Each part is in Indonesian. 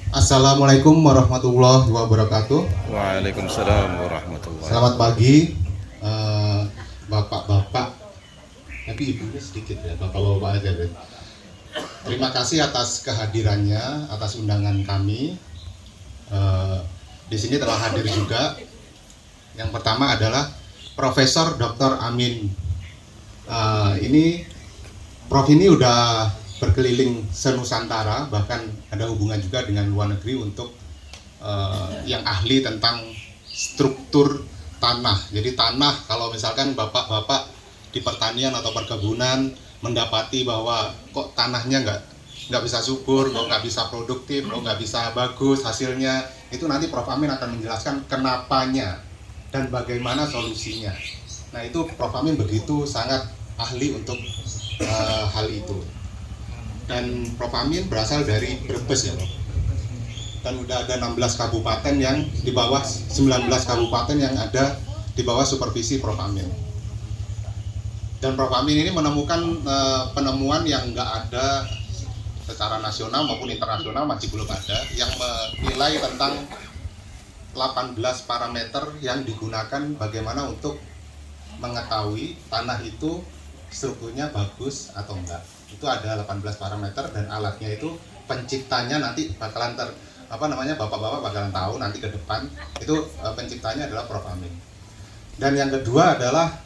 Assalamualaikum warahmatullahi wabarakatuh. Waalaikumsalam warahmatullahi. Selamat pagi, bapak-bapak, tapi ibunya sedikit ya, bapak-bapak aja deh. Terima kasih atas kehadirannya, atas undangan kami. Di sini telah hadir juga. Yang pertama adalah Profesor Dr. Amin. Ini Prof ini udah berkeliling senusantara, bahkan ada hubungan juga dengan luar negeri untuk yang ahli tentang struktur tanah. Jadi tanah, kalau misalkan bapak-bapak di pertanian atau perkebunan mendapati bahwa kok tanahnya nggak bisa subur, kok nggak bisa produktif, kok nggak bisa bagus hasilnya, itu nanti Prof Amin akan menjelaskan kenapanya dan bagaimana solusinya. Nah itu Prof Amin begitu sangat ahli untuk hal itu. Dan Prof Amin berasal dari Brebes ya Prof. Dan udah ada 16 kabupaten yang di bawah 19 kabupaten yang ada di bawah supervisi Prof Amin. Dan Prof Amin ini menemukan penemuan yang nggak ada secara nasional maupun internasional, masih belum ada, yang menilai tentang 18 parameter yang digunakan bagaimana untuk mengetahui tanah itu strukturnya bagus atau enggak. Itu ada 18 parameter dan alatnya itu penciptanya nanti bakalan bapak-bapak bakalan tahu nanti ke depan. Itu penciptanya adalah Prof Amin. Dan yang kedua adalah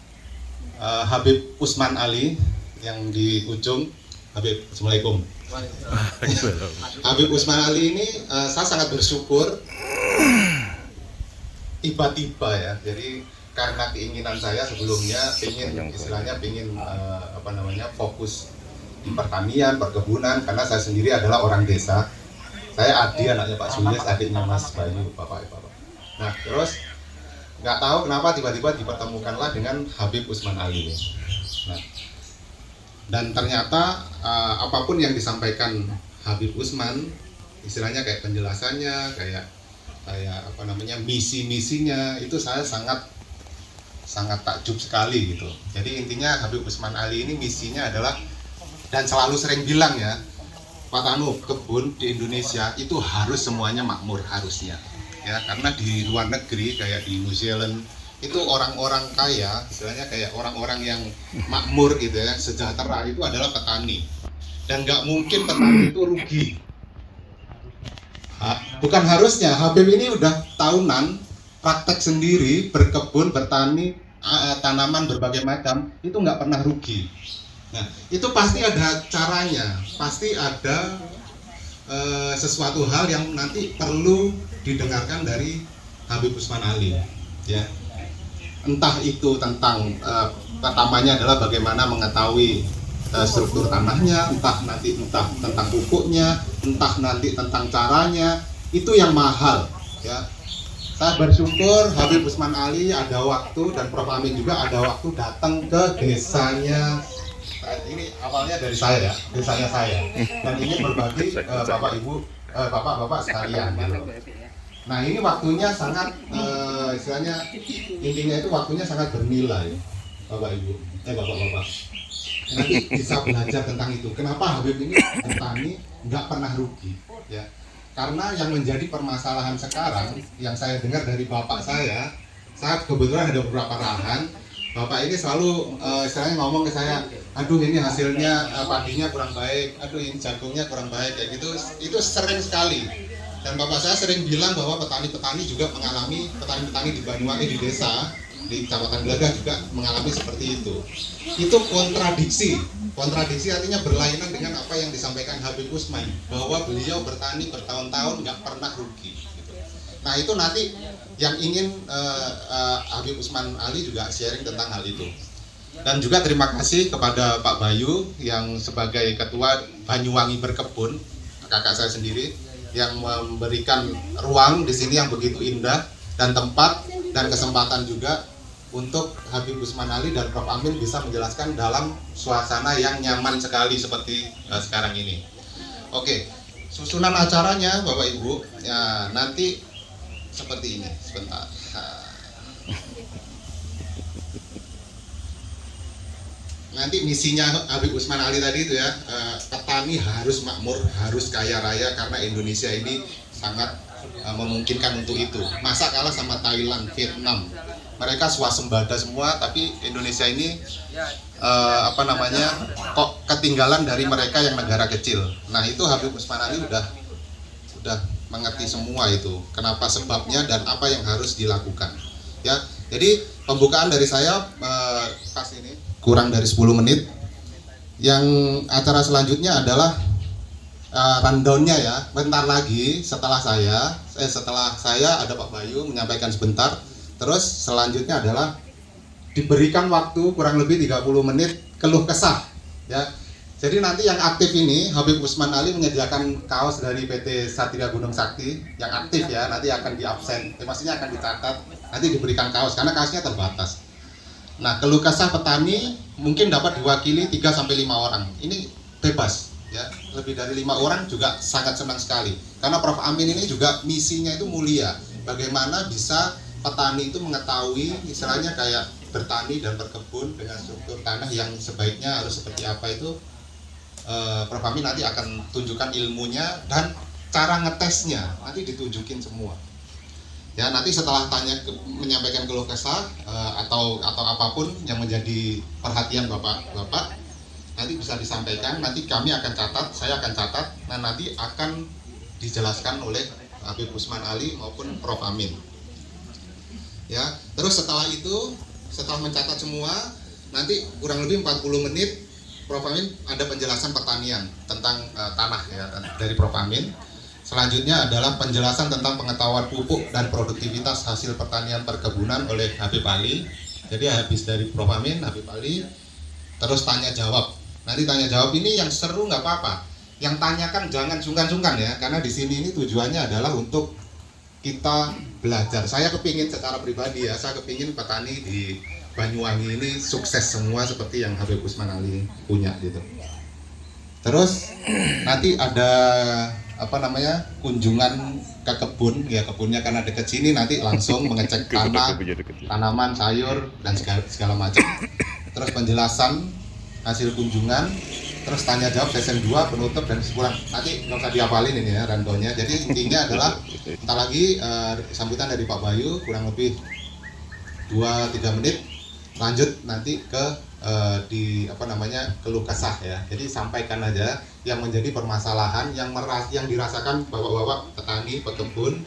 Habib Usman Ali yang di ujung. Habib, Assalamualaikum. Habib Usman Ali ini saya sangat bersyukur tiba-tiba ya. Jadi karena keinginan saya sebelumnya ingin fokus di pertanian, perkebunan, karena saya sendiri adalah orang desa. Saya Adi, anaknya Pak Sulis, adiknya Mas Bayu, bapak. Nah terus nggak tahu kenapa tiba-tiba dipertemukanlah dengan Habib Usman Ali. Nah, dan ternyata apapun yang disampaikan Habib Usman, istilahnya kayak penjelasannya, kayak misi-misinya, itu saya sangat takjub sekali gitu. Jadi intinya Habib Usman Ali ini misinya adalah, dan selalu sering bilang ya, Pak Tanu, kebun di Indonesia itu harus semuanya makmur harusnya. Ya, karena di luar negeri kayak di New Zealand itu orang-orang kaya, istilahnya kayak orang-orang yang makmur gitu ya, sejahtera itu adalah petani. Dan nggak mungkin petani itu rugi. Bukan harusnya, Habib ini udah tahunan praktek sendiri, berkebun, bertani, tanaman berbagai macam, itu nggak pernah rugi. Nah, itu pasti ada caranya, pasti ada sesuatu hal yang nanti perlu didengarkan dari Habib Usman Ali, ya. Entah itu tentang pertamanya adalah bagaimana mengetahui struktur tanahnya, entah tentang pupuknya, entah nanti tentang caranya, itu yang mahal, ya. Saya bersyukur Habib Usman Ali ada waktu, dan Prof Amin juga ada waktu datang ke desanya. Ini awalnya dari saya ya, desanya saya, dan ini berbagi bapak-bapak sekalian gitu. Nah ini waktunya sangat istilahnya intinya itu waktunya sangat bernilai, bapak-bapak. Nanti bisa belajar tentang itu. Kenapa Habib ini petani nggak pernah rugi, ya? Karena yang menjadi permasalahan sekarang yang saya dengar dari bapak saya kebetulan ada beberapa lahan. Bapak ini selalu istilahnya ngomong ke saya, aduh ini hasilnya padinya kurang baik, aduh ini jagungnya kurang baik, kayak gitu. Itu sering sekali. Dan bapak saya sering bilang bahwa petani-petani juga mengalami, petani-petani di Banyuwangi, di desa, di Kecamatan Gelagah juga mengalami seperti itu. Itu kontradiksi. Kontradiksi artinya berlainan dengan apa yang disampaikan Habib Usman, bahwa beliau bertani bertahun-tahun nggak pernah rugi. Nah itu nanti yang ingin Habib Usman Ali juga sharing tentang hal itu. Dan juga terima kasih kepada Pak Bayu yang sebagai Ketua Banyuwangi Berkebun, kakak saya sendiri, yang memberikan ruang di sini yang begitu indah dan tempat dan kesempatan juga untuk Habib Usman Ali dan Prof Amin bisa menjelaskan dalam suasana yang nyaman sekali seperti sekarang ini. Oke, susunan acaranya Bapak Ibu, ya, nanti seperti ini, sebentar. Nanti misinya Habib Usman Ali tadi itu ya, peta petani harus makmur, harus kaya raya karena Indonesia ini sangat memungkinkan untuk itu. Masa kalah sama Thailand, Vietnam, mereka swasembada semua, tapi Indonesia ini kok ketinggalan dari mereka yang negara kecil. Nah itu Habib Usman Ali udah mengerti semua itu, kenapa sebabnya dan apa yang harus dilakukan. Ya, jadi pembukaan dari saya pas ini kurang dari 10 menit. Yang acara selanjutnya adalah rundown-nya ya. Bentar lagi setelah saya ada Pak Bayu menyampaikan sebentar. Terus selanjutnya adalah diberikan waktu kurang lebih 30 menit keluh kesah ya. Jadi nanti yang aktif ini Habib Usman Ali menyediakan kaos dari PT Satria Gunung Sakti yang aktif ya, nanti akan diabsen, maksudnya akan dicatat, nanti diberikan kaos karena kaosnya terbatas. Nah, keluh kesah petani mungkin dapat diwakili 3-5 orang. Ini bebas ya, lebih dari 5 orang juga sangat senang sekali. Karena Prof Amin ini juga misinya itu mulia. Bagaimana bisa petani itu mengetahui istilahnya kayak bertani dan berkebun dengan struktur tanah yang sebaiknya harus seperti apa itu. Prof Amin nanti akan tunjukkan ilmunya dan cara ngetesnya nanti ditunjukin semua. Ya, nanti setelah menyampaikan keluh kesah atau apapun yang menjadi perhatian Bapak, nanti bisa disampaikan, nanti kami akan catat, saya akan catat, dan nanti akan dijelaskan oleh Habib Usman Ali maupun Prof Amin. Ya, terus setelah itu, setelah mencatat semua, nanti kurang lebih 40 menit Prof Amin ada penjelasan pertanian tentang tanah ya dari Prof Amin. Selanjutnya adalah penjelasan tentang pengetahuan pupuk dan produktivitas hasil pertanian perkebunan oleh Habib Ali. Jadi habis dari Prof Amin, Habib Ali, terus tanya jawab. Nanti tanya jawab ini yang seru nggak apa-apa. Yang tanyakan jangan sungkan-sungkan ya, karena di sini ini tujuannya adalah untuk kita belajar. Saya kepingin secara pribadi ya, saya kepingin petani di Banyuwangi ini sukses semua seperti yang Habib Usman Ali punya gitu. Terus nanti ada kunjungan ke kebun ya, kebunnya karena dekat sini nanti langsung mengecek tanah, tanaman, sayur dan segala macam. Terus penjelasan hasil kunjungan, terus tanya jawab sesi 2 penutup dan kesimpulan. Nanti nggak usah dihafalin ini ya rundown-nya. Jadi intinya adalah entar lagi sambutan dari Pak Bayu kurang lebih 2-3 menit. Lanjut nanti ke keluh kesah ya. Jadi sampaikan aja yang menjadi permasalahan yang dirasakan bapak-bapak petani pekebun.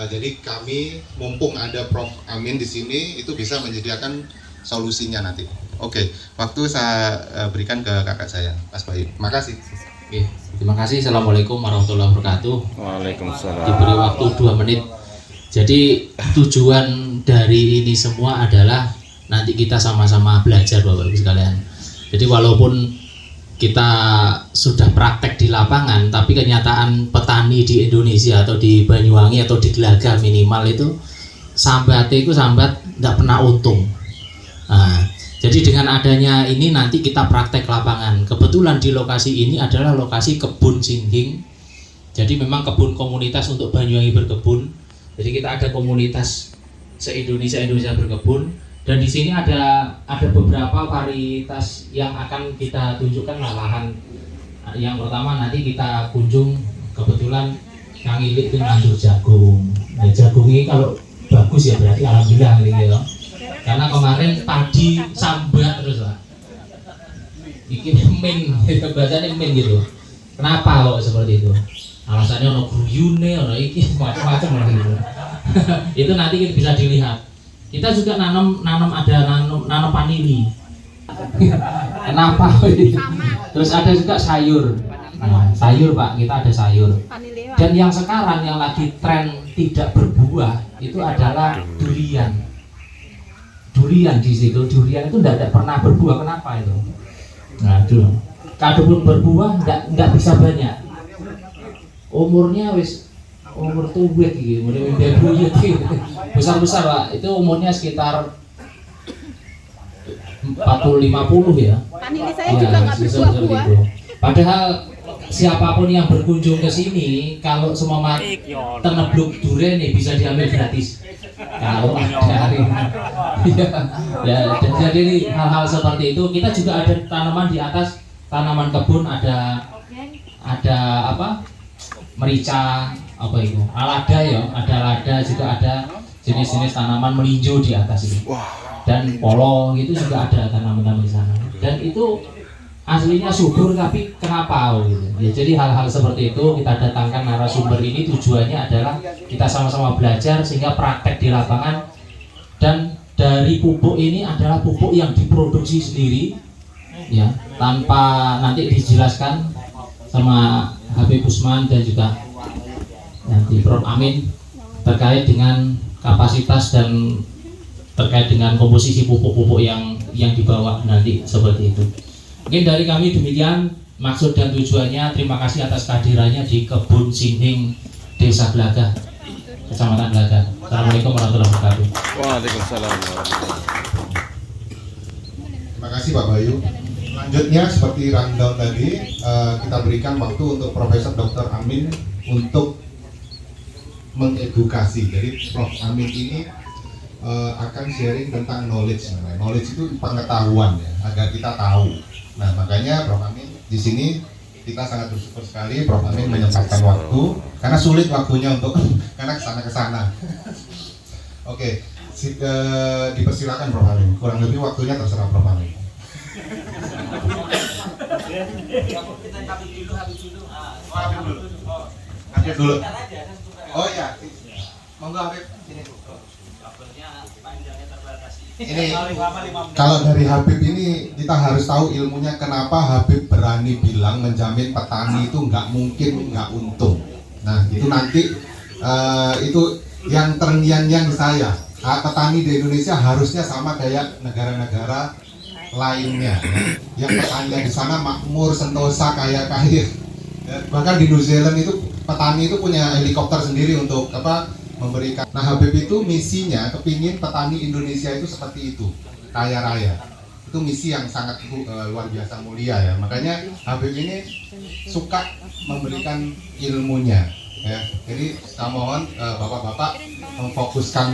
Jadi kami mumpung ada Prof Amin di sini itu bisa menyediakan solusinya nanti. Oke, waktu saya berikan ke kakak saya, Mas Bayu. Makasih. Oke, terima kasih. Assalamualaikum warahmatullahi wabarakatuh. Waalaikumsalam. Diberi waktu 2 menit. Jadi tujuan dari ini semua adalah nanti kita sama-sama belajar Bapak Ibu sekalian. Jadi walaupun kita sudah praktek di lapangan, tapi kenyataan petani di Indonesia atau di Banyuwangi atau di Gelaga minimal itu sambat tidak pernah untung. Nah, jadi dengan adanya ini nanti kita praktek lapangan. Kebetulan di lokasi ini adalah lokasi kebun singging. Jadi memang kebun komunitas untuk Banyuwangi berkebun. Jadi kita ada komunitas se-Indonesia berkebun. Dan di sini ada beberapa varietas yang akan kita tunjukkan lahan. Yang pertama nanti kita kunjung, kebetulan Kang Ilik itu nandur jagung. Nah, jagung ini kalau bagus ya berarti alhamdulillah gitu ya. Karena kemarin padi sambat terus lah. Bikin min, bahasanya min gitu. Kenapa kok seperti itu? Alasannya ono gruyune, ono iki macam-macam lah gitu. Itu nanti bisa dilihat. Kita juga nanam vanili. Kenapa? Terus ada juga sayur. Nah, sayur Pak, kita ada sayur. Dan yang sekarang yang lagi tren tidak berbuah itu adalah durian. Durian di situ, durian itu tidak pernah berbuah. Kenapa itu? Nah, kalaupun berbuah nggak bisa banyak. Umurnya umur tuwek gitu, mulai buyut gitu. Besar-besar Pak, itu umurnya sekitar 40-50 ya. Vanili saya juga nggak berbuah-buah. Padahal siapapun yang berkunjung ke sini, kalau semua tenebluk durian nih bisa diambil gratis. Kalau ada ya, jadi hal-hal seperti itu. Kita juga ada tanaman di atas, tanaman kebun, ada ada apa? Merica, apa itu? Alada ya, ada lada juga ada jenis-jenis tanaman melinjo di atas itu. Dan polo itu juga ada tanaman-tanaman di sana. Dan itu aslinya subur tapi kenapa gitu. Ya, jadi hal-hal seperti itu kita datangkan narasumber ini tujuannya adalah kita sama-sama belajar sehingga praktek di lapangan. Dan dari pupuk ini adalah pupuk yang diproduksi sendiri ya, tanpa nanti dijelaskan sama Habib Usman dan juga nanti Prof Amin terkait dengan kapasitas dan terkait dengan komposisi pupuk-pupuk yang dibawa nanti seperti itu. Mungkin dari kami demikian maksud dan tujuannya. Terima kasih atas kehadirannya di Kebun Sining Desa Glagah, Kecamatan Glagah. Assalamualaikum warahmatullahi wabarakatuh. Waalaikumsalam warahmatullahi wabarakatuh. Terima kasih Pak Bayu. Selanjutnya seperti rundown tadi, kita berikan waktu untuk Profesor Dr. Amin untuk mengedukasi. Jadi Prof Amin ini akan sharing tentang knowledge. Knowledge itu pengetahuan ya, agar kita tahu. Nah, makanya Prof Amin di sini kita sangat bersyukur sekali Prof Amin menyempatkan waktu karena sulit waktunya untuk karena kesana. Oke, dipersilakan Prof Amin. Kurang lebih waktunya terserah Prof Amin. Habib dulu. Oh ya, monggo Habib. Ini kalau dari Habib ini kita harus tahu ilmunya kenapa Habib berani bilang menjamin petani itu nggak mungkin nggak untung. Nah itu nanti itu yang terngiang-ngiang saya. Petani di Indonesia harusnya sama kayak negara-negara lainnya. Yang petani di sana makmur, sentosa, kaya-kaya. Bahkan di New Zealand itu petani itu punya helikopter sendiri untuk apa? Memberikan. Nah Habib itu misinya kepingin petani Indonesia itu seperti itu, kaya raya. Itu misi yang sangat luar biasa mulia ya. Makanya Habib ini suka memberikan ilmunya ya. Jadi saya mohon bapak-bapak memfokuskan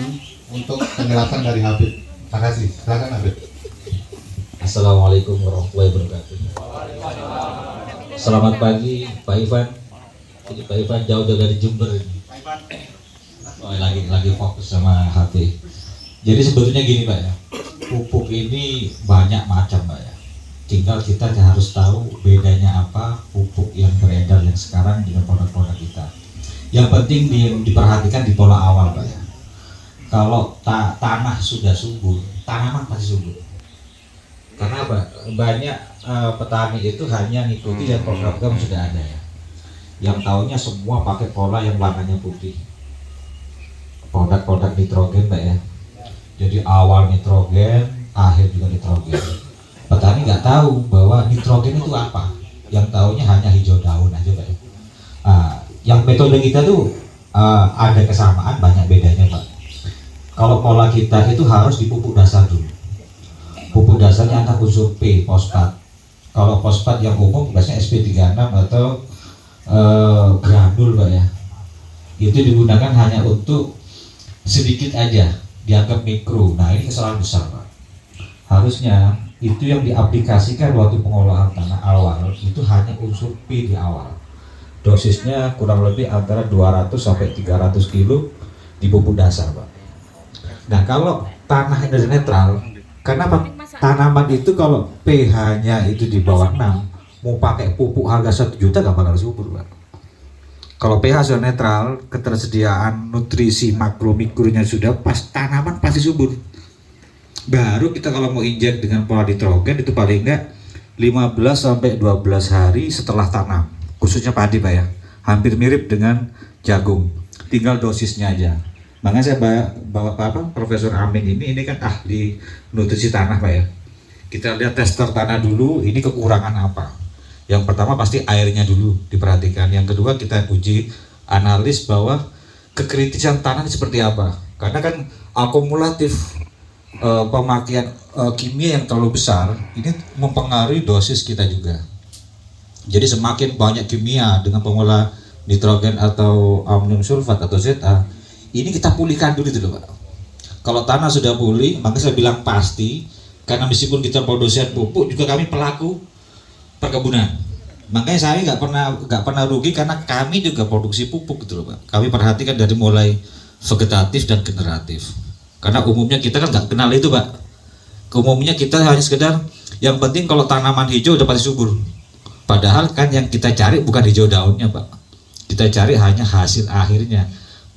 untuk penjelasan dari Habib. Terima kasih. Silakan Habib. Assalamualaikum warahmatullahi wabarakatuh. Selamat pagi Pak Ivan. Jadi Pak Ivan jauh dari Jember ini. Oh, lagi fokus sama HP. Jadi sebetulnya gini Pak ya, pupuk ini banyak macam Pak ya. Tinggal kita harus tahu bedanya apa pupuk yang beredar yang sekarang dengan produk-produk kita. Yang penting diperhatikan di pola awal Pak ya. Kalau tanah sudah subur, tanaman pasti subur. Karena apa? Banyak petani itu hanya ngikuti yang program sudah ada ya. Yang tahunya semua pakai pola yang warnanya putih. Produk-produk nitrogen Pak ya. Jadi awal nitrogen, akhir juga nitrogen. Petani nggak tahu bahwa nitrogen itu apa. Yang tahunya hanya hijau daun aja Pak ya. Yang metode kita tuh ada kesamaan, banyak bedanya Pak. Kalau pola kita itu harus dipupuk dasar dulu. Pupuk dasarnya antara unsur P, fosfat. Kalau fosfat yang umum biasanya SP36 atau granul Pak ya. Itu digunakan hanya untuk sedikit aja, dianggap mikro. Nah ini kesalahan besar Pak. Harusnya itu yang diaplikasikan waktu pengolahan tanah awal itu hanya unsur P di awal. Dosisnya kurang lebih antara 200 sampai 300 kilo di pupuk dasar Pak. Nah kalau tanah energi netral, karena apa? Tanaman itu kalau pH-nya itu di bawah 6, mau pakai pupuk harga 1 juta gak bakal subur Pak. Kalau pH sudah netral, ketersediaan nutrisi makro mikronya sudah pas, tanaman pasti subur. Baru kita kalau mau injek dengan pola nitrogen itu paling enggak 15 sampai 12 hari setelah tanam. Khususnya padi Pak ya. Hampir mirip dengan jagung. Tinggal dosisnya aja. Makanya saya bawa Profesor Amin ini kan ahli nutrisi tanah Pak ya. Kita lihat tester tanah dulu, ini kekurangan apa. Yang pertama pasti airnya dulu diperhatikan. Yang kedua kita uji analis bahwa kekritisan tanah ini seperti apa. Karena kan akumulatif pemakaian kimia yang terlalu besar ini mempengaruhi dosis kita juga. Jadi semakin banyak kimia dengan pengolah nitrogen atau amonium sulfat atau ZA, ini kita pulihkan dulu dulu Pak. Kalau tanah sudah pulih, maka saya bilang pasti, karena meskipun kita produsen pupuk juga kami pelaku perkebunan. Makanya saya nggak pernah rugi karena kami juga produksi pupuk gitu loh Pak. Kami perhatikan dari mulai vegetatif dan generatif. Karena umumnya kita kan nggak kenal itu Pak. Umumnya kita hanya sekedar yang penting kalau tanaman hijau udah pasti subur. Padahal kan yang kita cari bukan hijau daunnya Pak. Kita cari hanya hasil akhirnya.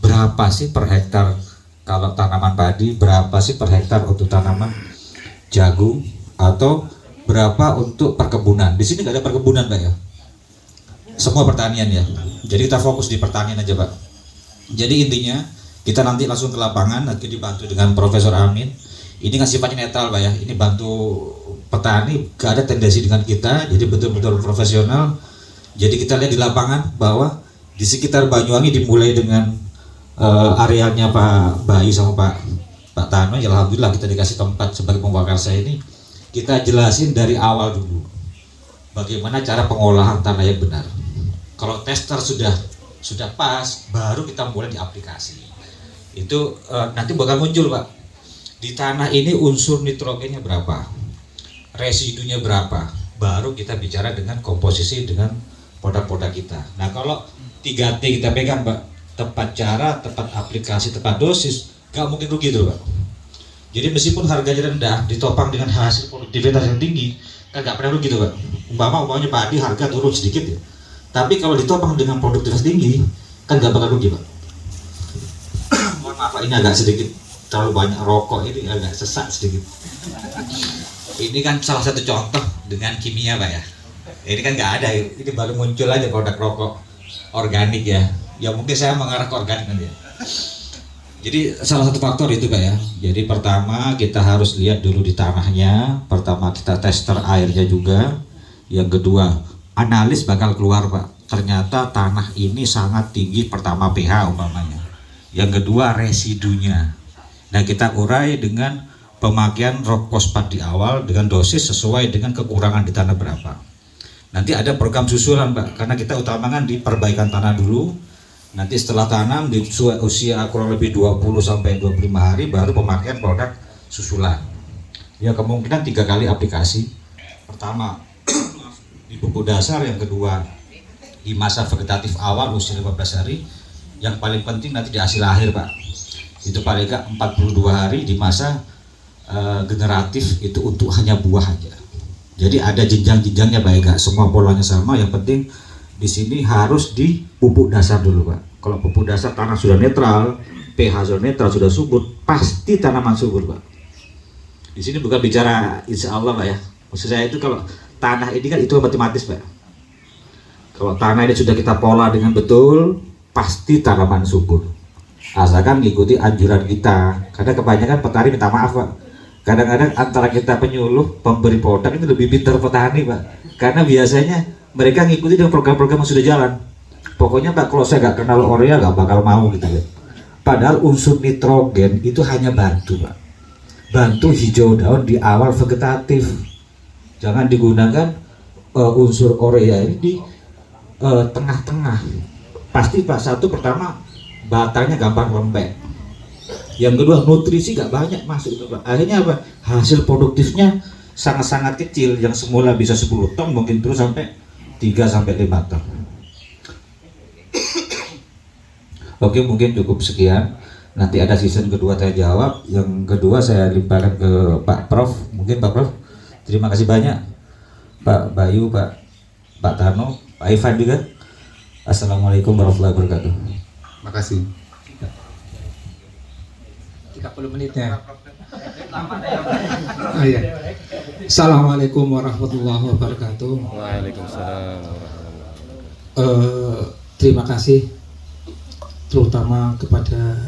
Berapa sih per hektar kalau tanaman padi, berapa sih per hektar untuk tanaman jagung, atau berapa untuk perkebunan. Di sini nggak ada perkebunan Pak ya. Semua pertanian ya. Jadi kita fokus di pertanian aja Pak. Jadi intinya kita nanti langsung ke lapangan, nanti dibantu dengan Profesor Amin. Ini kan sifatnya netral Pak ya. Ini bantu petani, gak ada tendensi dengan kita. Jadi betul-betul profesional. Jadi kita lihat di lapangan bahwa di sekitar Banyuwangi dimulai dengan arealnya Pak Bayu sama Pak Tano. Ya alhamdulillah kita dikasih tempat sebagai pembakarsa ini. Kita jelasin dari awal dulu bagaimana cara pengolahan tanah yang benar. Kalau tester sudah pas, baru kita mulai di aplikasi. Itu nanti bakal muncul Pak. Di tanah ini unsur nitrogennya berapa, residunya berapa, baru kita bicara dengan komposisi dengan produk-produk kita. Nah kalau 3T kita pegang Pak, tepat cara, tepat aplikasi, tepat dosis, gak mungkin rugi tuh Pak. Jadi meskipun harganya rendah, ditopang dengan hasil produktivitas yang tinggi, kan gak pernah rugi tuh Pak. Umpamanya padi harga turun sedikit ya, tapi kalau ditopang dengan produktivitas tinggi, kan gak bakal rugi Pak. Mohon maaf Pak, ini agak sedikit terlalu banyak rokok, ini agak sesak sedikit. Ini kan salah satu contoh dengan kimia Pak ya. Ini kan nggak ada, ini baru muncul aja produk rokok organik ya. Ya mungkin saya mengarah ke organik nanti ya. Jadi salah satu faktor itu Pak ya. Jadi pertama kita harus lihat dulu di tanahnya. Pertama kita tester airnya juga. Yang kedua analis bakal keluar Pak. Ternyata tanah ini sangat tinggi, pertama pH umpamanya. Yang kedua residunya. Nah kita urai dengan pemakaian rock fosfat di awal dengan dosis sesuai dengan kekurangan di tanah berapa. Nanti ada program susulan Pak, karena kita utamakan di perbaikan tanah dulu. Nanti setelah tanam di usia kurang lebih 20-25 hari baru pemakaian produk susulan. Ya kemungkinan 3 kali aplikasi. Pertama di pupuk dasar, yang kedua di masa vegetatif awal usia 15 hari. Yang paling penting nanti di hasil akhir Pak. Itu paling nggak 42 hari di masa generatif, itu untuk hanya buah aja. Jadi ada jenjang-jenjangnya Pak, nggak semua polanya sama. Yang penting di sini harus di pupuk dasar dulu Pak. Kalau pupuk dasar tanah sudah netral, pH sudah netral, sudah subur, pasti tanaman subur Pak. Di sini bukan bicara insya Allah Pak ya. Maksud saya itu kalau tanah ini kan itu matematis Pak. Kalau tanah ini sudah kita pola dengan betul, pasti tanaman subur. Asalkan mengikuti anjuran kita, karena kebanyakan petani minta maaf Pak, kadang-kadang antara kita penyuluh pemberi produk itu lebih pintar petani Pak, karena biasanya mereka ngikuti dengan program-program yang sudah jalan. Pokoknya Pak kalau saya nggak kenal urea nggak bakal mau gitu ya. Padahal unsur nitrogen itu hanya bantu Pak, bantu hijau daun di awal vegetatif. Jangan digunakan unsur urea ini di tengah-tengah. Pasti Pak, satu pertama batangnya gampang lembek. Yang kedua nutrisi gak banyak masuk itu Pak. Akhirnya apa? Hasil produktifnya sangat-sangat kecil. Yang semula bisa 10 ton mungkin terus sampai 3-5 ton. Oke, mungkin cukup sekian. Nanti ada season kedua saya jawab. Yang kedua saya limpahkan ke Pak Prof. Mungkin Pak Prof. Terima kasih banyak Pak Bayu, Pak Tano, Pak Ivan juga. Assalamualaikum warahmatullahi wabarakatuh. Makasih. 30 menit ya. Iya. Assalamualaikum warahmatullahi wabarakatuh. Waalaikumsalam warahmatullahi wabarakatuh. Terima kasih terutama kepada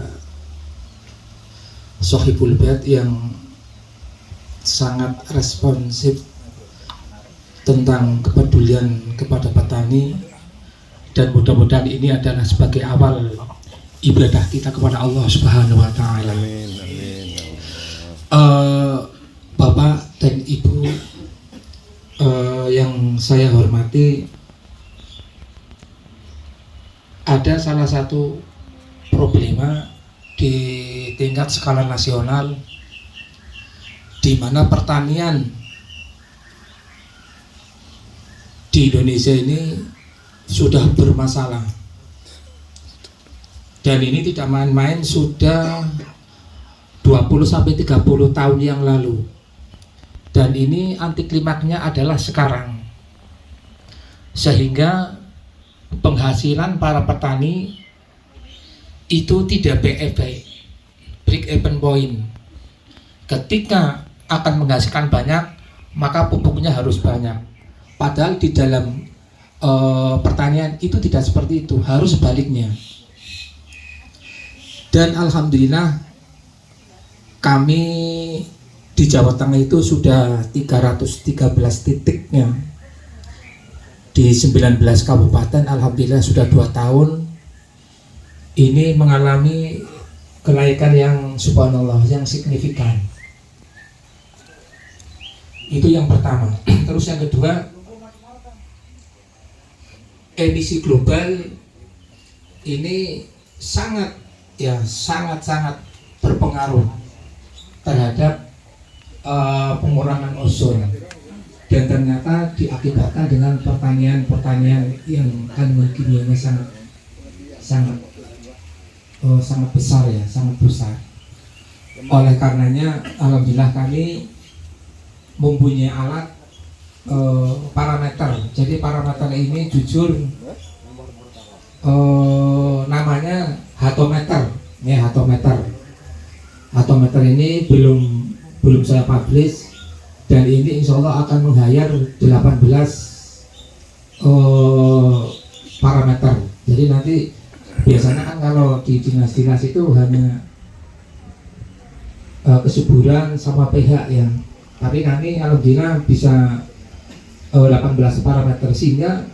Sohibul Bait yang sangat responsif tentang kepedulian kepada petani, dan mudah-mudahan ini adalah sebagai awal ibadah kita kepada Allah Subhanahu wa Ta'ala. Amin, amin. Bapak dan Ibu yang saya hormati, ada salah satu problema di tingkat skala nasional di mana pertanian di Indonesia ini sudah bermasalah. Dan ini tidak main-main, sudah 20-30 tahun yang lalu. Dan ini anti klimaknya adalah sekarang. Sehingga penghasilan para petani itu tidak baik, break even point. Ketika akan menghasilkan banyak, maka pupuknya harus banyak. Padahal di dalam pertanian itu tidak seperti itu, harus sebaliknya. Dan alhamdulillah kami di Jawa Tengah itu sudah 313 titiknya di 19 kabupaten. Alhamdulillah sudah 2 tahun ini mengalami kenaikan yang subhanallah, yang signifikan. Itu yang pertama. Terus yang kedua, emisi global ini sangat berpengaruh terhadap pengurangan ozon, dan ternyata diakibatkan dengan pertanian yang kandungan kimianya sangat besar ya, sangat besar. Oleh karenanya alhamdulillah kami mempunyai alat parameter. Jadi parameter ini jujur namanya hatometer. Ini hatometer ini belum saya publish, dan ini insya Allah akan meng-hire 18 parameter. Jadi nanti biasanya kan kalau di dinas-dinas itu hanya kesuburan sama pH ya, tapi kami alhamdulillah bisa 18 parameter, sehingga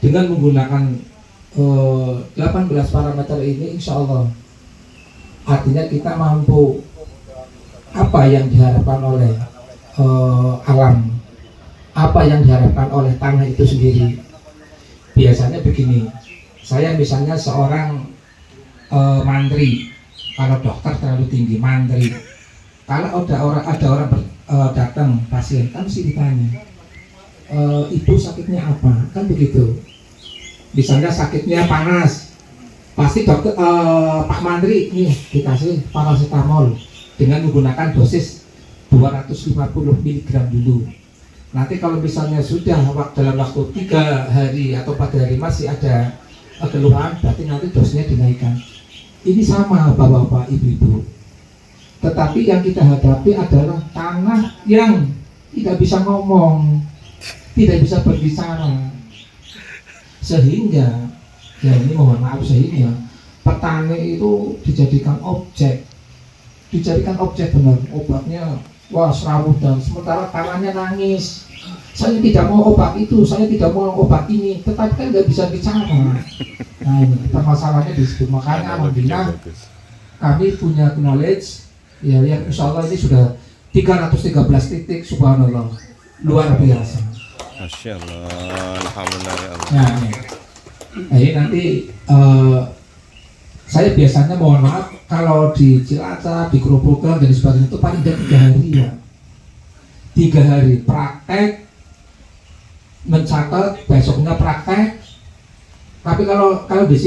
dengan menggunakan 18 parameter ini insya Allah artinya kita mampu apa yang diharapkan oleh alam, apa yang diharapkan oleh tanah itu sendiri. Biasanya begini, saya misalnya seorang mantri, kalau dokter terlalu tinggi mantri, kalau ada orang datang pasien kan mesti ditanya, ibu sakitnya apa, kan begitu. Misalnya sakitnya panas, pasti dokter Pak Mantri nih dikasih paracetamol dengan menggunakan dosis 250 mg dulu. Nanti kalau misalnya sudah dalam waktu 3 hari atau 4 hari masih ada keluhan, berarti nanti dosisnya dinaikkan. Ini sama bapak-bapak, ibu-ibu. Tetapi yang kita hadapi adalah tanah yang tidak bisa ngomong, tidak bisa berbicara. Sehingga, ya ini mohon maaf, sehingga petani itu dijadikan objek benar. Obatnya wah serawut, dan sementara tanahnya nangis, saya tidak mau obat itu, saya tidak mau obat ini, tetapi kan nggak bisa bicara. Nah ini permasalahannya di situ. Makanya alhamdulillah kami punya knowledge ya, yang insya Allah ini sudah 313 titik, subhanallah, luar biasa. Masya Allah, alhamdulillah ya Allah. Nah ini nanti saya biasanya mohon maaf kalau di Cilacap, di Gerobogan dan sebagainya itu paling tidak 3 hari ya, 3 hari praktek, mencatat, besoknya praktek. Tapi kalau di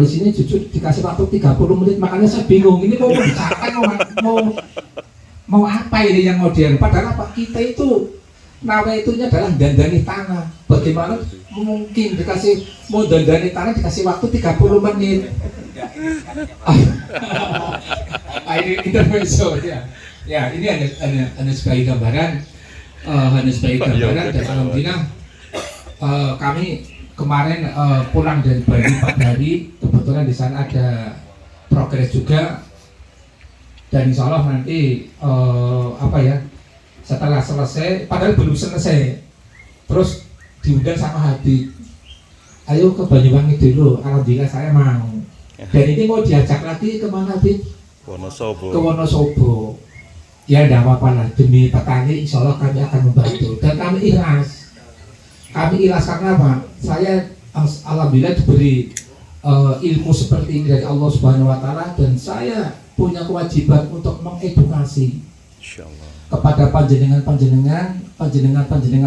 sini jujur dikasih waktu 30 menit, makanya saya bingung ini mau dicatat mau apa ini yang modern. Padahal apa, kita itu nawa itunya adalah dandani tanah. Bagaimana mungkin mau dandani tanah dikasih waktu 30 menit. Ini intermezzo ya. Ya ini hanya sebagai gambaran, dan alhamdulillah kami kemarin pulang dari Bali 4 hari, kebetulan di sana ada progres juga, dan insya Allah nanti setelah selesai, padahal belum selesai, terus diundang sama Habib, ayo ke Banyuwangi dulu. Alhamdulillah saya mau, dan ini mau diajak lagi kemana Habib? Ke Wonosobo. Ya tidak apa-apa lah, demi petani insya Allah kami akan membantu, dan kami ikhlas karena apa? Saya alhamdulillah diberi ilmu seperti ini dari Allah Subhanahu Wa Taala, dan saya punya kewajiban untuk mengedukasi kepada panjenengan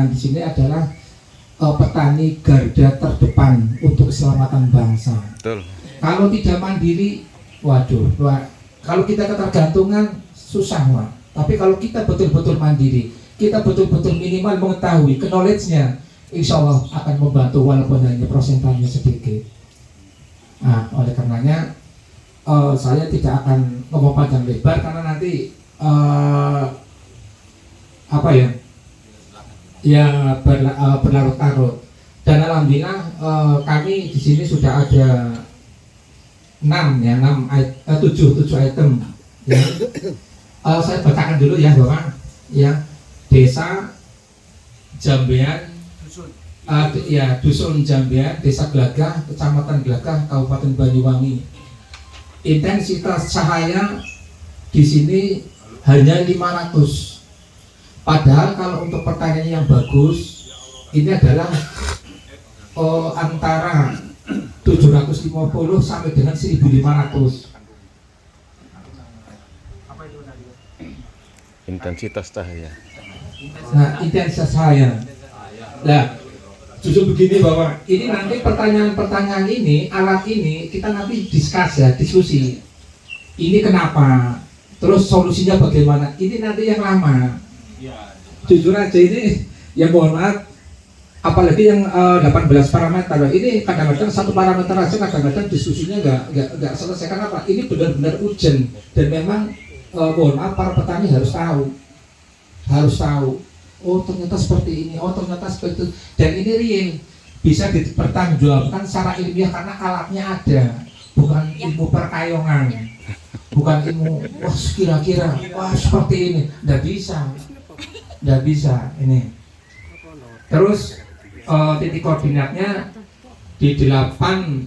di sini adalah petani garda terdepan untuk keselamatan bangsa. Betul. Kalau tidak mandiri, waduh, kalau kita ketergantungan susah, Wak. Tapi kalau kita betul-betul mandiri, kita betul-betul minimal mengetahui knowledge-nya, insya Allah akan membantu walaupun hanya persentasenya sedikit. Nah, oleh karenanya saya tidak akan ngomong panjang lebar karena nanti berlarut-larut. Dan alhamdulillah kami di sini sudah ada 7 item. Ya. Saya bacakan dulu ya, Bapak. Ya, Desa Jambean, Dusun Jambean, Desa Glagah, Kecamatan Glagah, Kabupaten Banyuwangi. Intensitas cahaya di sini hanya 500. Padahal kalau untuk pertanian yang bagus, ini adalah antara 750 sampai dengan 1500. Intensitas cahaya. Nah, intensitas cahaya. Nah, justru begini bahwa ini nanti pertanyaan-pertanyaan ini, alat ini kita nanti diskusi. Ini kenapa? Terus solusinya bagaimana? Ini nanti yang lama. Jujur aja ini, ya mohon maaf, apalagi yang 18 parameter. Ini kadang-kadang satu parameter aja kadang-kadang diskusinya nggak selesai. Kenapa? Ini benar-benar ujian dan memang mohon maaf para petani harus tahu. Oh ternyata seperti ini, oh ternyata seperti itu, dan ini real bisa dipertanggungjawabkan secara ilmiah karena alatnya ada, bukan ilmu perkayongan, bukan ilmu wah kira-kira wah seperti ini, nggak bisa ini. Terus titik koordinatnya di 8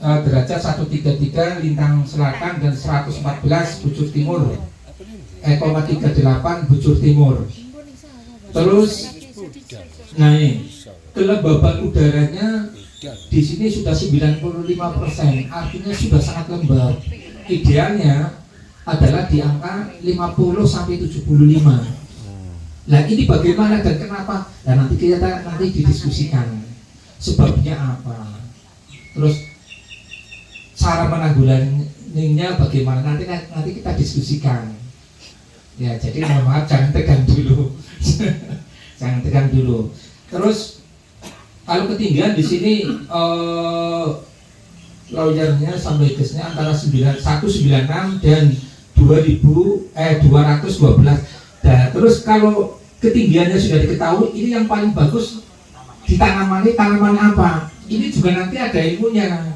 derajat 133 lintang selatan dan 114 bujur timur, 38 bujur timur. Terus, nah ini kelembaban udaranya di sini sudah 95%, artinya sudah sangat lembab. Idealnya adalah di angka 50 sampai 75. Nah ini bagaimana dan kenapa? Nah nanti kita didiskusikan sebabnya apa. Terus cara menanggulanginya bagaimana? Nanti kita diskusikan. Ya jadi mohon maaf jangan tegang dulu. Jangan tegang dulu. Terus kalau ketinggian di sini lawyernya sampai gasnya antara 196 dan 212. Nah, terus kalau ketinggiannya sudah diketahui, ini yang paling bagus ditanamani tanaman apa? Ini juga nanti ada ilmunya.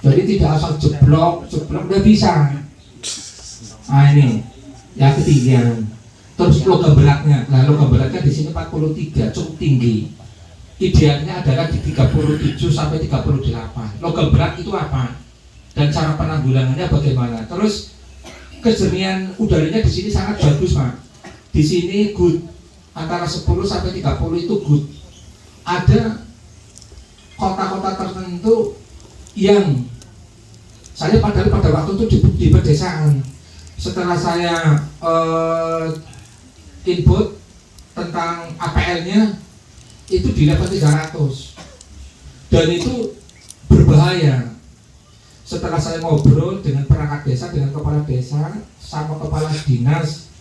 Jadi tidak asal jeblok udah bisa. Nah ini ya ketinggian. Terus logam beratnya. Nah logam beratnya di sini 43, cukup tinggi. Idealnya adalah di 37 sampai 38. Logam berat itu apa? Dan cara penanggulangannya bagaimana? Terus kejernihan udaranya di sini sangat bagus, Pak. Di sini good. Antara 10 sampai 30 itu good. Ada kota-kota tertentu yang saya pada waktu itu di pedesaan. Setelah saya input tentang APL-nya itu di level 300 dan itu berbahaya. Setelah saya ngobrol dengan perangkat desa, dengan kepala desa, sama kepala dinas,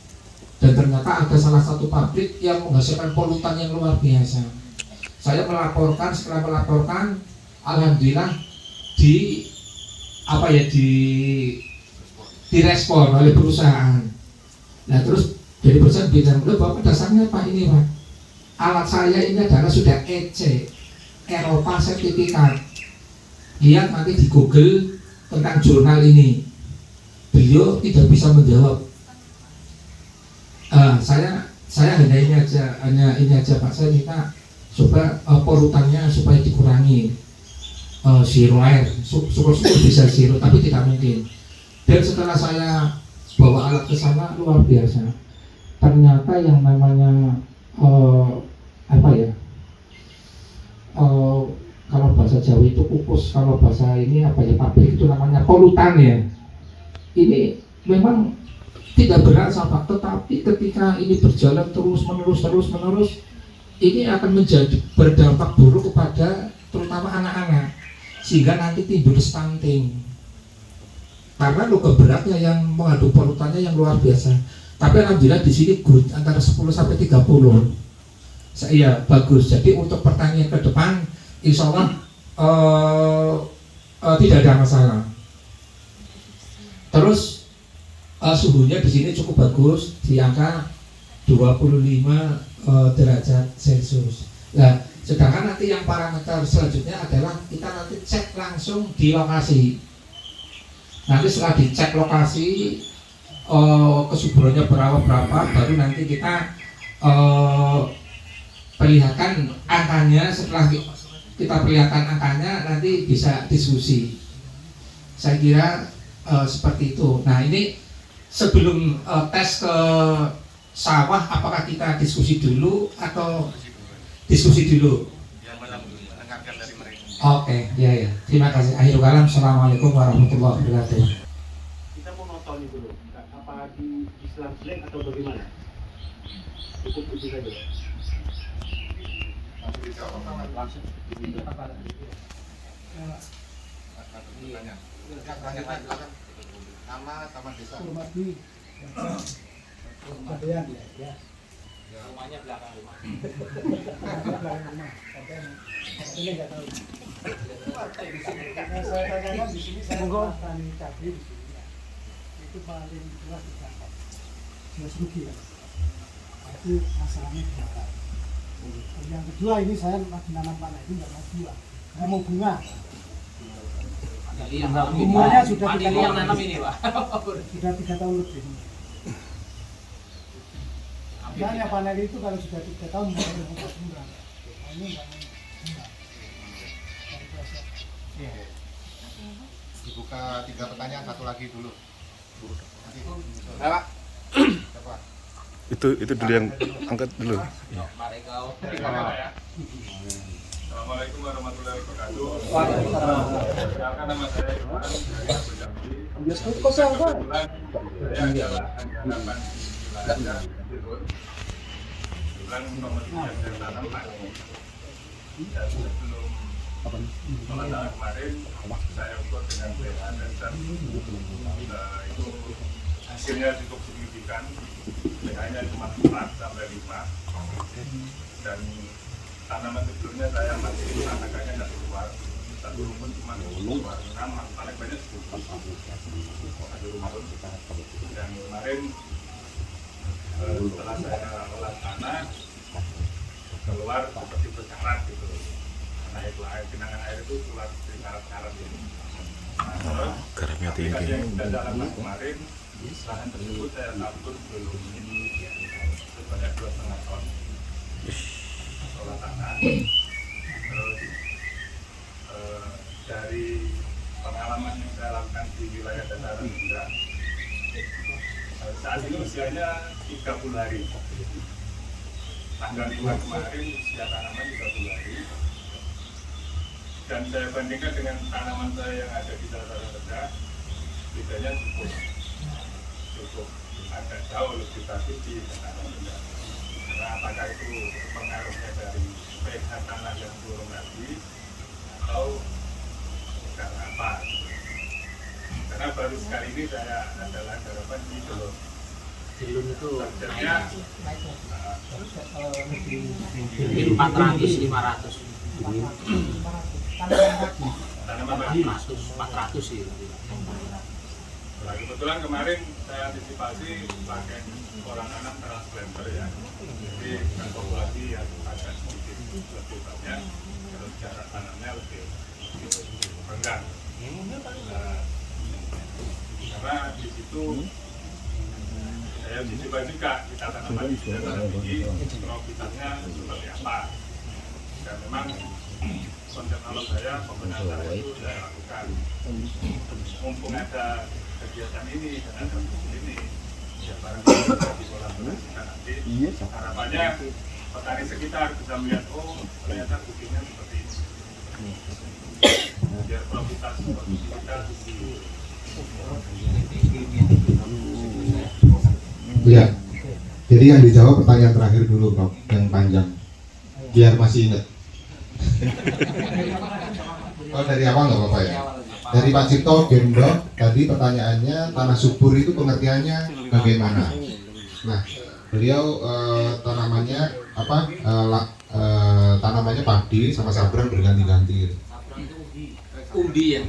dan ternyata ada salah satu pabrik yang menghasilkan polutan yang luar biasa. Saya melaporkan, setelah melaporkan, alhamdulillah direspon oleh perusahaan. Nah terus dari perusahaan bilang, Bapak dasarnya apa ini, Pak? Alat saya ini adalah sudah EC, Eropa sertifikat. Lihat nanti di Google tentang jurnal ini. Beliau tidak bisa menjawab. Saya hanya ini aja Pak. Saya minta supaya polutannya supaya dikurangi. Zero air, syukur-syukur bisa zero, tapi tidak mungkin. Dan setelah saya bawa alat ke sana luar biasa. Ternyata yang namanya kalau bahasa Jawa itu pupus, kalau bahasa ini pabrik itu namanya polutan ya. Ini memang tidak berat sama, tetapi ketika ini berjalan terus menerus ini akan menjadi berdampak buruk kepada terutama anak-anak, sehingga nanti timbul stunting karena luka beratnya yang mengandung polutannya yang luar biasa. Tapi alhamdulillah di sini good, antara 10 sampai 30. Iya bagus. Jadi untuk pertanian ke depan insya Allah tidak ada masalah. Terus suhunya di sini cukup bagus, di angka 25 derajat Celcius. Nah, sedangkan nanti yang parameter selanjutnya adalah kita nanti cek langsung di lokasi. Nanti setelah dicek lokasi kesuburannya berapa, baru nanti kita perlihatkan angkanya. Setelah kita perlihatkan angkanya, nanti bisa diskusi. Saya kira seperti itu. Nah ini sebelum tes ke sawah, apakah kita diskusi dulu atau diskusi dulu? Yang mendengarkan dari mereka. Oke, ya. Terima kasih. Akhirul kalam. Assalamualaikum warahmatullahi wabarakatuh. Kita mau nonton itu dulu, apa di Islam jelek atau bagaimana? Cukup itu saja. Langsung. Nama sama desa. Rumahnya belakang rumah. Ini nggak tahu. Saya tanyakan di sini, saya petani cabai di sini. Itu paling jelas ditangkap. Jelas rugi kan. Itu masalahnya kenapa? Yang kedua ini saya lagi nanam panah itu nggak mau buah, nggak mau bunga. Bunganya sudah 3 tahun. Sudah 3 tahun lebih. Makanya panen itu kalau sudah 3 tahun mulai membuka bunga. Ini nggak mau bunga. Dibuka 3 pertanyaan, satu lagi dulu. Nanti. Pak. Siapa? Itu dulu yang angkat dulu. Assalamualaikum warahmatullahi wabarakatuh. Perkenalkan nama saya Iwan dari Abu Jambi. Kebetulan saya adalah harapan wilayah Cirebon. Kebetulan komoditi yang saya tanam padi. Dan sebelum sholat kemarin saya ukur dengan pH dasar. Itu hasilnya cukup signifikan. pH-nya cuma 4 sampai 5. Dan tanaman sebelumnya saya masih angkanya nggak keluar, satu rumput cuma keluar 6, paling banyak 10 satu rumput. Dan kemarin setelah saya olah tanah keluar seperti berkarat gitu, naik air, genangan air itu keluar berkarat-karat gitu. Nah, Garamnya aplikasi tinggi. yang kita jalankan kemarin, lahan tersebut saya tabur belum sebanyak 2,5 ton olah tanah. Terus dari pengalaman yang saya lakukan di wilayah dataran rendah, saat ini usianya 30 hari. Tanggal 2 kemarin usia tanaman 30 hari. Dan saya bandingkan dengan tanaman saya yang ada di dataran rendah, bedanya cukup agak jauh lebih bagus di dataran rendah. Karena apakah itu pengaruhnya dari pH tanah yang turun tadi atau karena apa? Karena baru sekali ini saya adalah garapan di Jelun. Jelun itu Targetnya mungkin 400-500. tanaman padi. 400 sih. Nah, kebetulan kemarin saya antisipasi pakai orang tanam transplanter ya. Jadi populasi yang agak sedikit lebih banyak, terus jarak tanamnya lebih renggang. Nah, karena di situ saya coba juga kita tanaman di dataran tinggi, profitasnya seperti apa. Dan memang konsep awal saya pembenahan tanah itu saya lakukan. Mumpung ada kegiatan ini dan ada buku ini, ya barangkali bisa dikolaborasikan nanti. Harapannya petani sekitar bisa melihat, oh ternyata buktinya seperti ini. Biar produktivitas kita Ya. Jadi yang dijawab pertanyaan terakhir dulu, Prof, yang panjang. biar masih ingat. Oh, dari awal nggak apa-apa ya. Dari Pak Cipto Gendong tadi pertanyaannya tanah subur itu pengertiannya bagaimana? Nah, beliau tanamannya apa? Tanamannya padi sama sabrang berganti-ganti gitu. Umbi ya.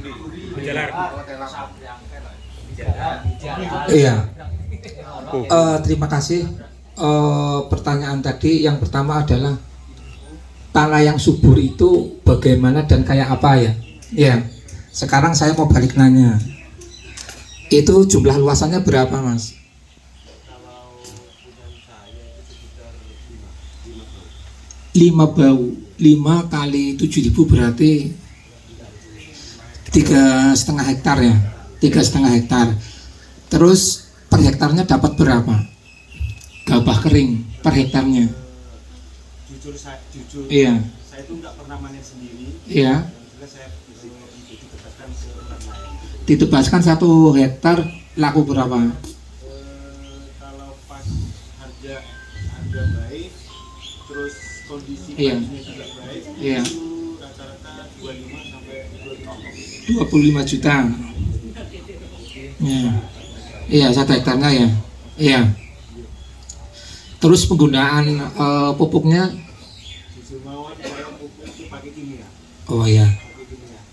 Iya. Terima kasih. Pertanyaan tadi yang pertama adalah tanah yang subur itu bagaimana dan kayak apa ya? Ya. Sekarang saya mau balik nanya. Itu jumlah luasannya berapa, Mas? 5 bau. 5 kali 7.000 berarti 3,5 hektar ya. 3,5 hektar. Terus per hektarnya dapat berapa? Gabah kering per hektarnya. Jujur Iya. saya itu nggak pernah manen sendiri. Iya. Juga saya ditebaskan ke orang lain. Ditebaskan 1 hektar laku berapa? Kalau pas harga baik, terus kondisi Iya. panesnya juga baik, Iya. itu rata-rata 25 sampai 25 juta. Iya. Iya, 1 hektarnya ya. Iya. Terus penggunaan pupuknya? jujur mawon saya pupuk itu pakai kimia. Oh iya.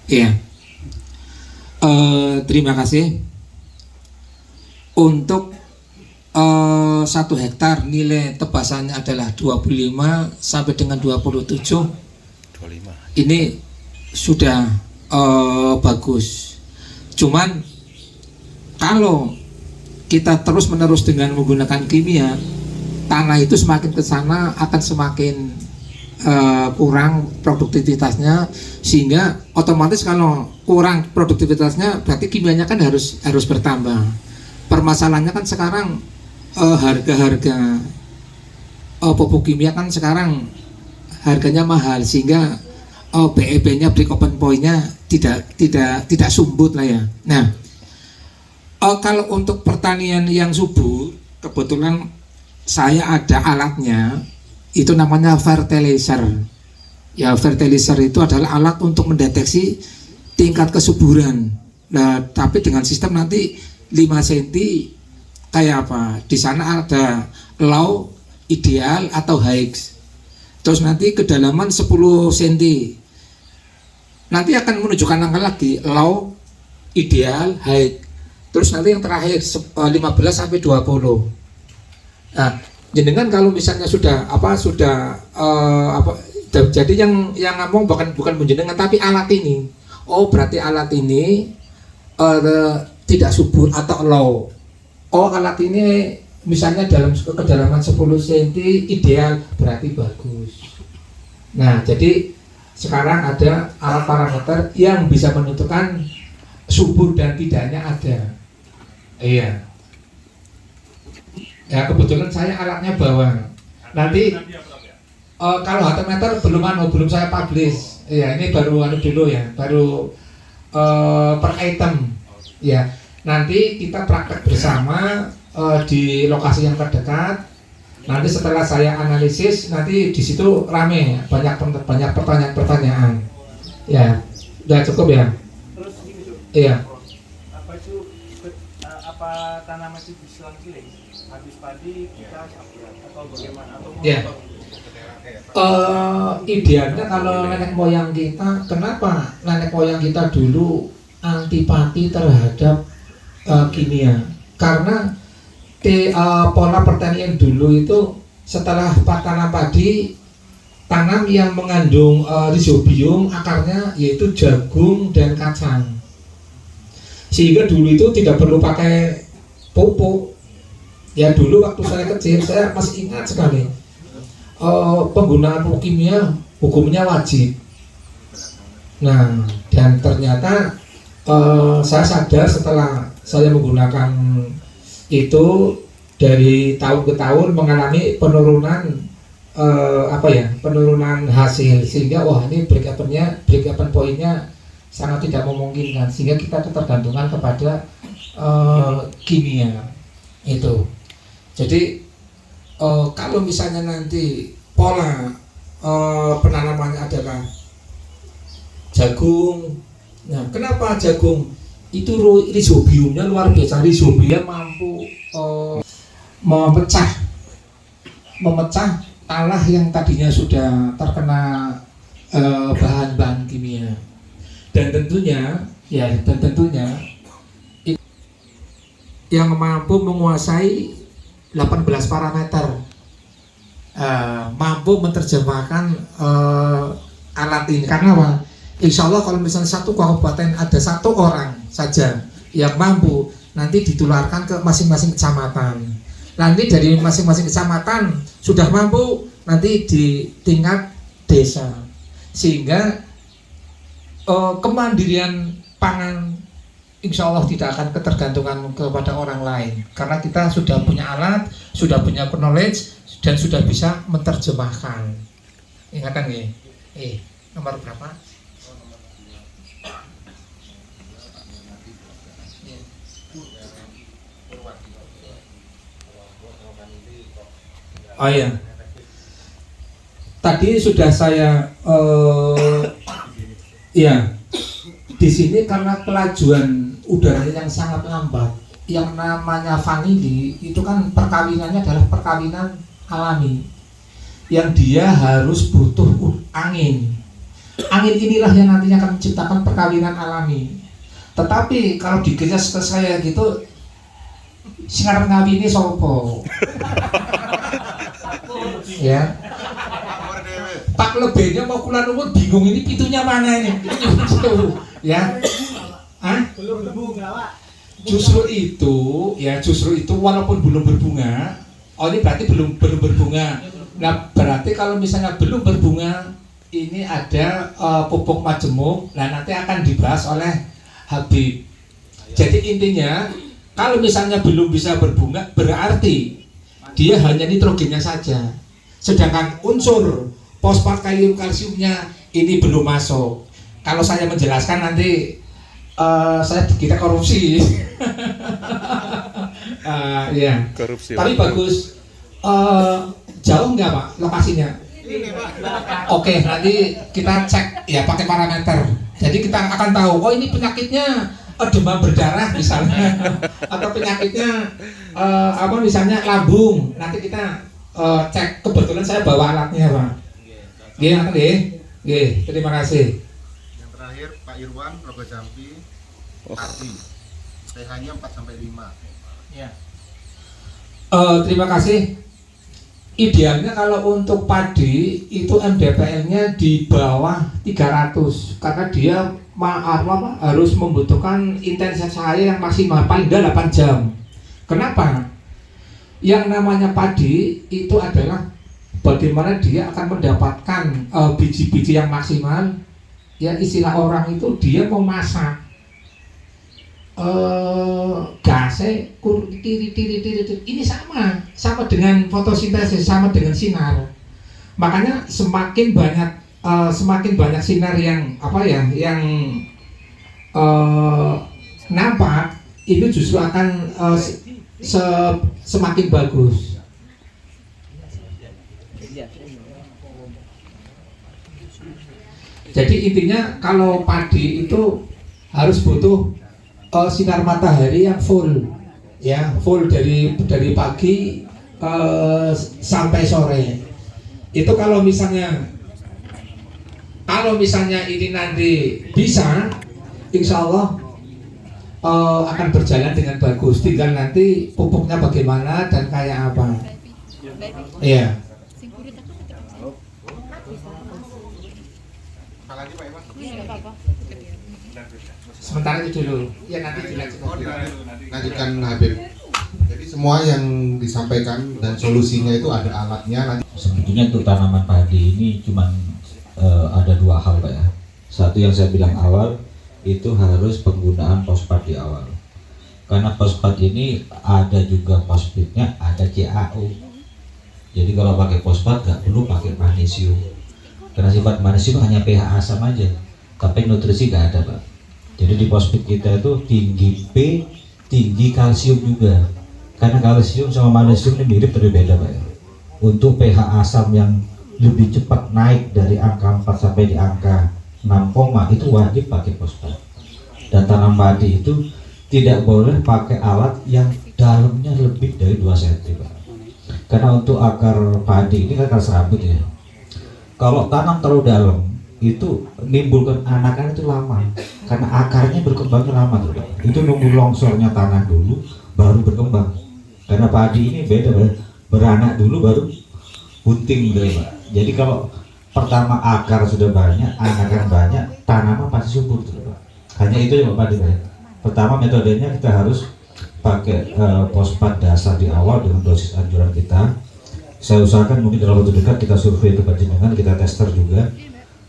Iya. Terima kasih. Untuk 1 hektar nilai tebasannya adalah 25 sampai dengan 27. 25. Ini sudah bagus. Cuman kalau kita terus menerus dengan menggunakan kimia, tanah itu semakin ke sana akan semakin kurang produktivitasnya, sehingga otomatis kalau kurang produktivitasnya berarti kimianya kan harus bertambah. Permasalahannya kan sekarang harga-harga pupuk kimia kan sekarang harganya mahal, sehingga BEP-nya, break even point-nya tidak sumbut lah ya. Nah, kalau untuk pertanian yang subur, kebetulan saya ada alatnya, itu namanya fertilizer. Ya, fertilizer itu adalah alat untuk mendeteksi tingkat kesuburan. Nah, tapi dengan sistem nanti 5 cm kayak apa? Di sana ada low, ideal atau high. Terus nanti kedalaman 10 cm. Nanti akan menunjukkan angka lagi, low, ideal, high. Terus nanti yang terakhir 15 sampai 20. Nah, jenengan kalau misalnya sudah jadi yang ngomong bukan jenengan tapi alat ini. Oh, berarti alat ini tidak subur atau low. Oh, alat ini misalnya dalam kedalaman 10 cm ideal, berarti bagus. Nah, jadi sekarang ada alat parameter yang bisa menentukan subur dan tidaknya ada. Iya. Ya, kebetulan saya alatnya bawa. Nanti kalau HT-meter belum saya publish. Ya, ini baru dulu ya, baru per item. Ya, nanti kita praktek bersama di lokasi yang terdekat. Nanti setelah saya analisis, nanti di situ rame, banyak pertanyaan. Ya, udah cukup ya. Terus gini tuh. Iya. Apa tanaman itu diselang-seling? Habis padi kita atau bagaimana? Atau Ya. Idealnya kalau nenek moyang kita, kenapa nenek moyang kita dulu antipati terhadap kimia? Karena pola pertanian dulu itu setelah tanam padi, tanam yang mengandung rhizobium akarnya yaitu jagung dan kacang, sehingga dulu itu tidak perlu pakai pupuk. Ya, dulu waktu saya kecil saya masih ingat sekali, penggunaan pupuk kimia hukumnya wajib. Nah, dan ternyata saya sadar setelah saya menggunakan itu, dari tahun ke tahun mengalami penurunan penurunan hasil, sehingga wah, ini break even point-nya sangat tidak memungkinkan, sehingga kita ketergantungan kepada kimia itu. Jadi kalau misalnya nanti pola penanamannya adalah jagung. Nah, kenapa jagung? Itu rhizobiumnya luar biasa. Rhizobium mampu memecah tanah yang tadinya sudah terkena bahan-bahan kimia. Dan tentunya yang mampu menguasai 18 parameter, mampu menerjemahkan alat ini. Karena apa? Insya Allah kalau misalnya satu kabupaten ada satu orang saja yang mampu, nanti ditularkan ke masing-masing kecamatan. Nanti dari masing-masing kecamatan sudah mampu, nanti di tingkat desa, sehingga kemandirian pangan insya Allah tidak akan ketergantungan kepada orang lain, karena kita sudah punya alat, sudah punya knowledge, dan sudah bisa menerjemahkan. Ingatan ya? Nomor berapa? Oh iya, tadi sudah saya ya, di sini karena kelajuan udaranya yang sangat lambat, yang namanya vanili itu kan perkawinannya adalah perkawinan alami, yang dia harus butuh angin. Angin inilah yang nantinya akan menciptakan perkawinan alami. Tetapi kalau digejas ke saya gitu, sinar ngawini sopo ya, Pak lebihnya mau kulan umur bingung ini pintunya mana ini ya. Belum berbunga, Pak. Justru itu walaupun belum berbunga, ini berarti belum berbunga. Nah, berarti kalau misalnya belum berbunga, ini ada pupuk majemuk. Nah, nanti akan dibahas oleh Habib. Jadi intinya kalau misalnya belum bisa berbunga, berarti dia hanya nitrogennya saja. Sedangkan unsur fosfat, kalium, kalsiumnya ini belum masuk. Kalau saya menjelaskan nanti saya dikira korupsi. Ya. Korupsi. Tapi bagus. Jauh nggak Pak lokasinya? Oke, nanti kita cek ya pakai parameter. Jadi kita akan tahu, oh ini penyakitnya demam berdarah misalnya, atau penyakitnya apa misalnya lambung. Nanti kita cek. Kebetulan saya bawa alatnya Pak. Terima kasih. Yang terakhir Pak Irwan, Rogo Jampi, Ardi, pH-nya 4-5. Ya. Terima kasih. Idealnya kalau untuk padi itu MDPL-nya di bawah 300, karena dia harus membutuhkan intensitas cahaya yang maksimal paling tidak 8 jam. Kenapa? Yang namanya padi itu adalah bagaimana dia akan mendapatkan biji-biji yang maksimal. Ya, istilah orang itu dia memasak gasnya tiri ini sama dengan fotosintesis, sama dengan sinar. Makanya semakin banyak sinar yang nampak, itu justru akan semakin bagus. Jadi intinya kalau padi itu harus butuh sinar matahari yang full, ya, full dari pagi sampai sore. Itu kalau misalnya ini nanti bisa, insya Allah akan berjalan dengan bagus. Tinggal nanti pupuknya bagaimana dan kayak apa. Iya. Apalagi Pak Irwan? Sementara itu dulu. Ya nanti dilanjutkan. Lanjutkan Habib. Jadi semua yang disampaikan dan solusinya itu ada alatnya. Nanti Sebetulnya untuk tanaman padi ini cuma ada dua hal Pak ya. Satu yang saya bilang awal itu harus penggunaan fosfat di awal. Karena fosfat ini ada juga fosfatnya, ada CaO. Jadi kalau pakai fosfat nggak perlu pakai magnesium. Karena sifat magnesium hanya pH asam aja, tapi nutrisi nggak ada Pak. Jadi di fosfat kita itu tinggi P, tinggi kalsium juga. Karena kalsium sama magnesium ini mirip tapi beda Pak ya. Untuk pH asam yang lebih cepat naik dari angka 4 sampai di angka 6, itu wajib pakai fosfat. Dan tanam padi itu tidak boleh pakai alat yang dalamnya lebih dari 2 cm, Pak. Karena untuk akar padi ini kan akar serabut ya. Kalau tanam terlalu dalam itu menimbulkan anakan itu lama, karena akarnya berkembangnya lama tuh, Pak. Itu nunggu longsornya tanah dulu baru berkembang. Karena padi ini beda, beranak dulu baru bunting gitu, Pak. Jadi kalau pertama akar sudah banyak, anakan banyak, tanaman pasti subur tuh, Pak. Hanya itu ya Pak padi, Pak. Pertama metodenya kita harus pakai fosfat dasar di awal dengan dosis anjuran kita. Saya usahakan mungkin dalam waktu dekat kita survei tempat jenengan, kita tester juga.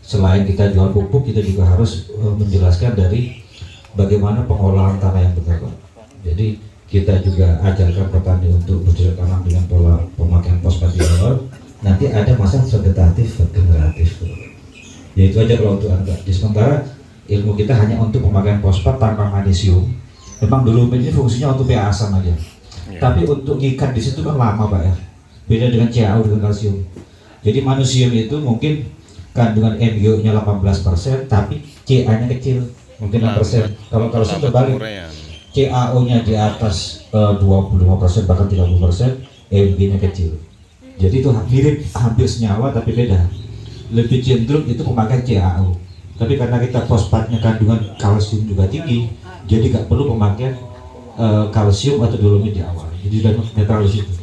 Selain kita jual pupuk, kita juga harus menjelaskan dari bagaimana pengolahan tanah yang benar, Pak. Jadi kita juga ajarkan petani untuk bercocok tanam dengan pola pemakaian fosfat di awal. Nanti ada masa vegetatif, regeneratif. Ya itu aja kalau untuk Anda. Di sementara ilmu kita hanya untuk pemakaian fosfat tanpa magnesium. Memang dulu ini fungsinya untuk pH asam aja. Tapi untuk ngikat di situ kan lama, Pak ya. Beda dengan CaO dengan kalsium. Jadi magnesium itu mungkin kandungan MgO-nya 18%, tapi Ca-nya kecil, mungkin 6%. Kalau kalsium terbalik, CaO-nya di atas 25% bahkan 30%, Mg-nya kecil. Jadi itu mirip, hampir senyawa tapi beda. Lebih cenderung itu memakai CaO. Tapi karena kita fosfatnya kandungan kalsium juga tinggi, jadi nggak perlu pemakaian kalsium atau dolomit di awal. Jadi sudah netral di situ.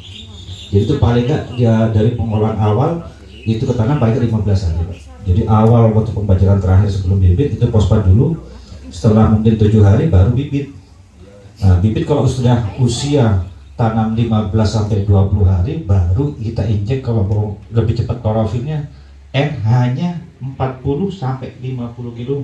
Jadi itu paling nggak ya, dari pengolahan awal itu ke tanam paling 15 hari, Pak. Jadi awal waktu pembajaran terakhir sebelum bibit itu fosfat dulu. Setelah mungkin 7 hari baru bibit. Nah, bibit kalau sudah usia tanam 15 sampai 20 hari baru kita injek. Kalau mau lebih cepat klorofilnya N hanya 40 sampai 50 kilo